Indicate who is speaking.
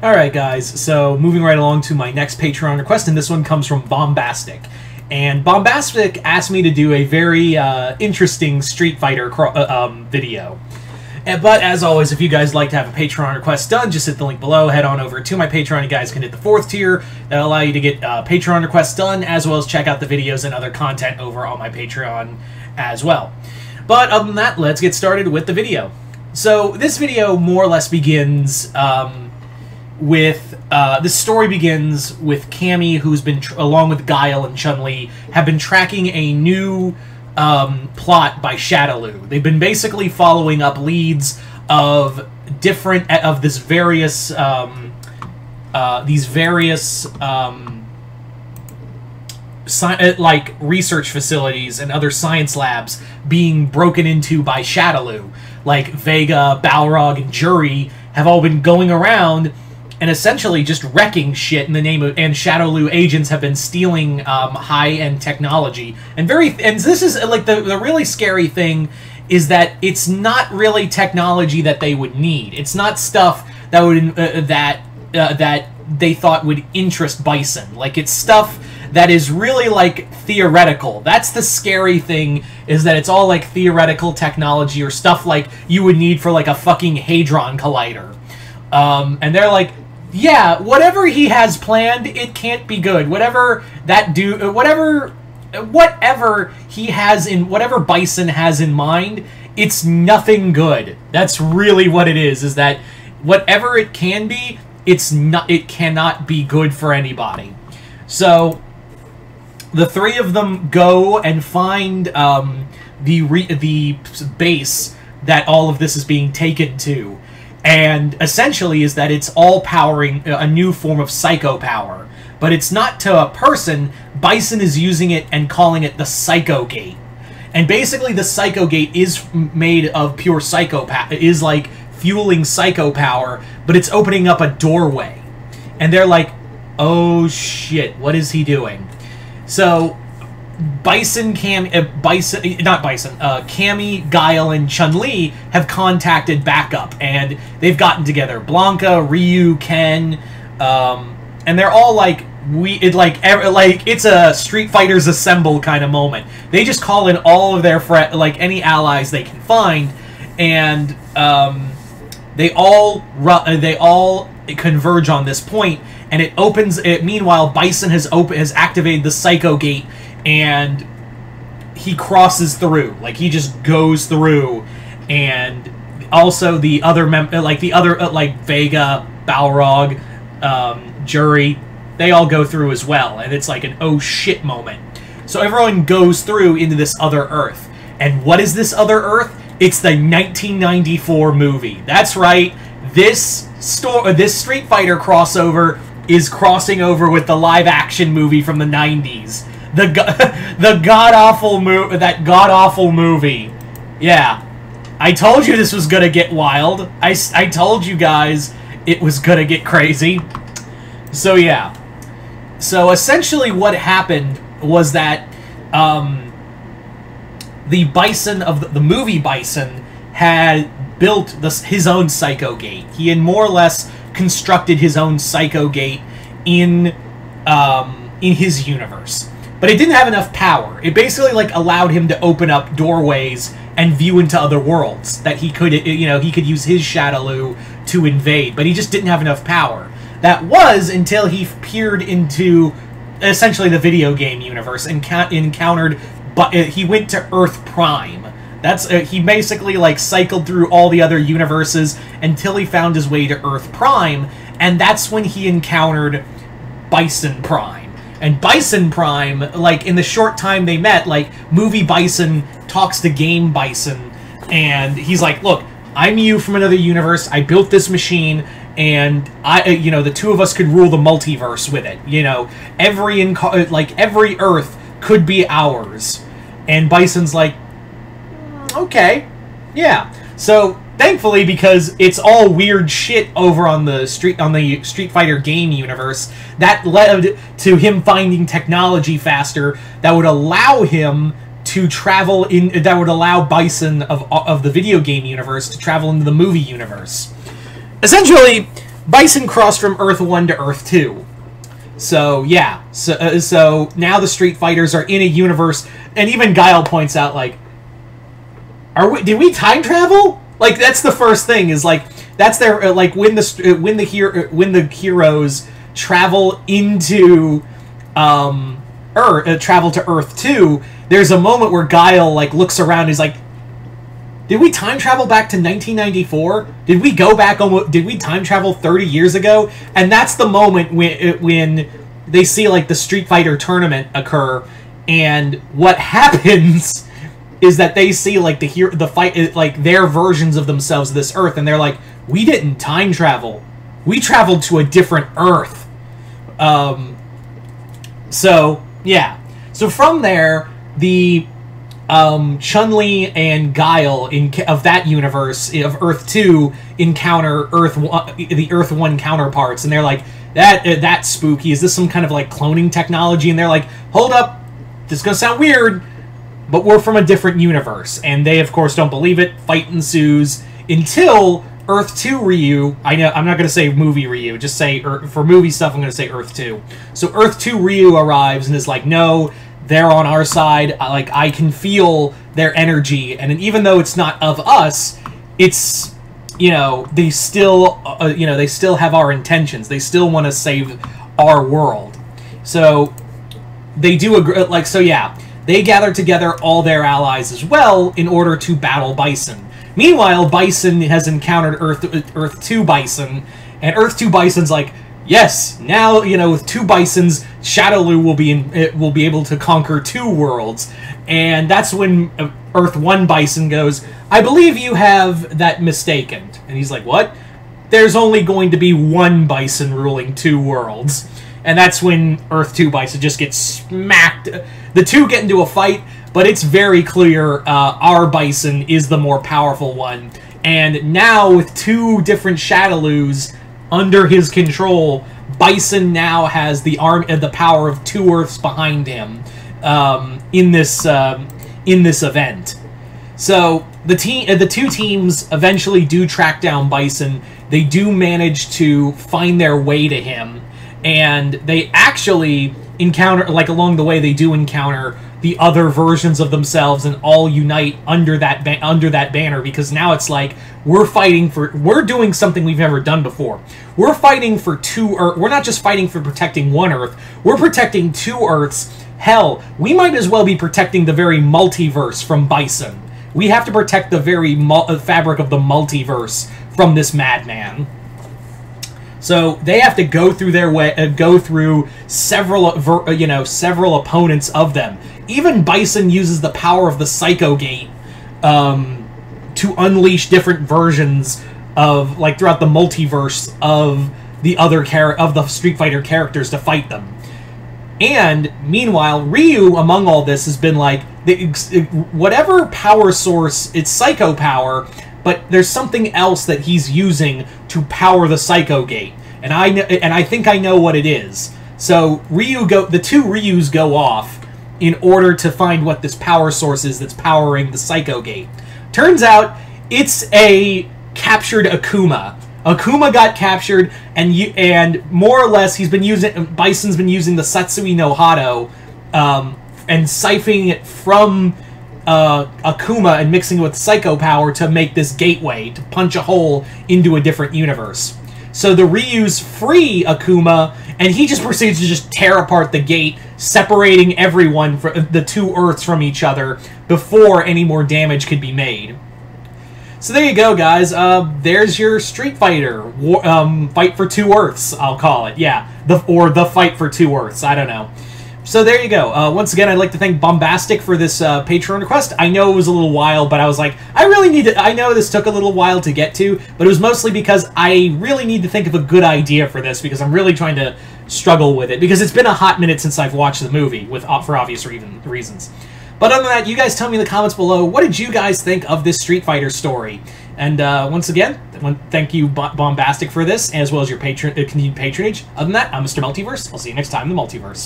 Speaker 1: Alright guys, so moving right along to my next Patreon request, and this one comes from Bombastic. And Bombastic asked me to do a very interesting Street Fighter video. But as always, if you guys like to have a Patreon request done, just hit the link below, head on over to my Patreon. You guys can hit the 4th tier. That'll allow you to get Patreon requests done, as well as check out the videos and other content over on my Patreon as well. But other than that, let's get started with the video. So this video more or less begins this story begins with Cammy, who's been, along with Guile and Chun-Li, have been tracking a new plot by Shadaloo. They've been basically following up leads of different, of this various, like research facilities and other science labs being broken into by Shadaloo. Like Vega, Balrog, and Juri have all been going around and essentially just wrecking shit in the name of, and Shadaloo agents have been stealing high-end technology. And this is, like, the really scary thing is that it's not really technology that they would need. It's not stuff that would, that they thought would interest Bison. Like, it's stuff that is really, like, theoretical. That's the scary thing, is that it's all, like, theoretical technology or stuff, like, you would need for, like, a fucking Hadron Collider. And they're like, yeah, whatever he has planned, it can't be good. Whatever he has in, whatever Bison has in mind, it's nothing good. That's really what it is that whatever it can be, it cannot be good for anybody. So the three of them go and find the base that all of this is being taken to. And essentially is that it's all powering a new form of psycho power. But it's not to a person. Bison is using it and calling it the Psycho Gate. And basically the Psycho Gate is made of pure psycho power. It is like fueling psycho power, but it's opening up a doorway. And they're like, oh shit, what is he doing? So Cammy, Guile, and Chun-Li have contacted backup, and they've gotten together. Blanka, Ryu, Ken, and they're all like, it's a Street Fighters Assemble kind of moment. They just call in all of their any allies they can find, and they all converge on this point, and it opens. Meanwhile, Bison has activated the Psycho Gate. And he crosses through, like he just goes through, and also the other like Vega, Balrog, Juri, they all go through as well, and it's like an oh shit moment. So everyone goes through into this other Earth, and what is this other Earth? It's the 1994 movie. That's right. This Street Fighter crossover is crossing over with the live-action movie from the 90s. The god-awful movie. Yeah. I told you this was gonna get wild. I told you guys it was gonna get crazy. So, yeah. So, essentially what happened was that, the Bison of the movie Bison had built his own Psycho Gate. He had more or less constructed his own Psycho Gate in his universe. But it didn't have enough power. It basically, like, allowed him to open up doorways and view into other worlds that he could, he could use his Shadaloo to invade. But he just didn't have enough power. That was until he peered into, essentially, the video game universe and encountered, but he went to Earth Prime. That's, he basically, like, cycled through all the other universes until he found his way to Earth Prime, and that's when he encountered Bison Prime. And Bison Prime, like, in the short time they met, like, movie Bison talks to game Bison, and he's like, look, I'm you from another universe, I built this machine, and the two of us could rule the multiverse with it, every Earth could be ours. And Bison's like, okay, yeah. So, thankfully, because it's all weird shit over on the Street Fighter game universe, that led to him finding technology faster that would allow him to travel that would allow Bison of the video game universe to travel into the movie universe. Essentially, Bison crossed from Earth 1 to Earth 2. So, yeah. So now the Street Fighters are in a universe, and even Guile points out, like, did we time travel? Like, that's the first thing, is, like, that's their, like, when the heroes travel into, travel to Earth 2, there's a moment where Guile, like, looks around and he's like, did we time travel back to 1994? Did we go back did we time travel 30 years ago? And that's the moment when they see, like, the Street Fighter tournament occur, and what happens is that they see, like, the fight, like, their versions of themselves of this Earth, and they're like, we didn't time travel. We traveled to a different Earth. So, yeah. So from there, the Chun-Li and Guile of that universe, of Earth 2, encounter the Earth 1 counterparts, and they're like, that's spooky. Is this some kind of, like, cloning technology? And they're like, hold up, this is gonna sound weird, but we're from a different universe. And they, of course, don't believe it. Fight ensues until Earth 2 Ryu, I'm not going to say movie Ryu, just say, for movie stuff, I'm going to say Earth 2. So Earth 2 Ryu arrives and is like, no, they're on our side, like, I can feel their energy, and even though it's not of us, it's, you know, they still have our intentions, they still want to save our world. So, they do agree, like, so yeah, they gather together all their allies as well in order to battle Bison. Meanwhile, Bison has encountered Earth 2 Bison, and Earth 2 Bison's like, yes, now, you know, with 2 Bisons, Shadowloo will be able to conquer 2 worlds. And that's when Earth 1 Bison goes, I believe you have that mistaken. And he's like, what? There's only going to be 1 Bison ruling 2 worlds. And that's when Earth 2 Bison just gets smacked. The two get into a fight, but it's very clear our Bison is the more powerful one. And now, with 2 different Shadowloos under his control, Bison now has the power of 2 Earths behind him in this event. So the 2 teams eventually do track down Bison. They do manage to find their way to him, and they actually encounter, like, along the way, they do encounter the other versions of themselves and all unite under that banner, because now it's like, we're doing something we've never done before. We're fighting for 2 Earths. We're not just fighting for protecting 1 Earth, we're protecting 2 Earths. Hell, we might as well be protecting the very multiverse from Bison. We have to protect the very fabric of the multiverse from this madman. So they have to go through several opponents of them. Even Bison uses the power of the Psycho Gate to unleash different versions of, like, throughout the multiverse of the Street Fighter characters to fight them. And meanwhile, Ryu, among all this, has been like, whatever power source, it's Psycho power, but there's something else that he's using to power the Psycho Gate, and I think I know what it is. So the 2 Ryus go off in order to find what this power source is that's powering the Psycho Gate. Turns out it's a captured Akuma. Akuma got captured, and more or less Bison's been using the Satsui no Hado, and siphoning it from Akuma and mixing it with Psycho Power to make this gateway, to punch a hole into a different universe. So the Ryus free Akuma, and he just proceeds to just tear apart the gate, separating everyone, the 2 Earths, from each other before any more damage could be made. So there you go, guys. There's your Street Fighter. Fight for 2 Earths, I'll call it. Yeah, the Fight for 2 Earths. I don't know. So there you go. Once again, I'd like to thank Bombastic for this Patreon request. I know it was a little while, but I was like, I really need to... I know this took a little while to get to, but it was mostly because I really need to think of a good idea for this, because I'm really trying to struggle with it, because it's been a hot minute since I've watched the movie, for obvious reasons. But other than that, you guys tell me in the comments below, what did you guys think of this Street Fighter story? And once again, thank you, Bombastic, for this, as well as your continued patronage. Other than that, I'm Mr. Multiverse. I'll see you next time in the Multiverse.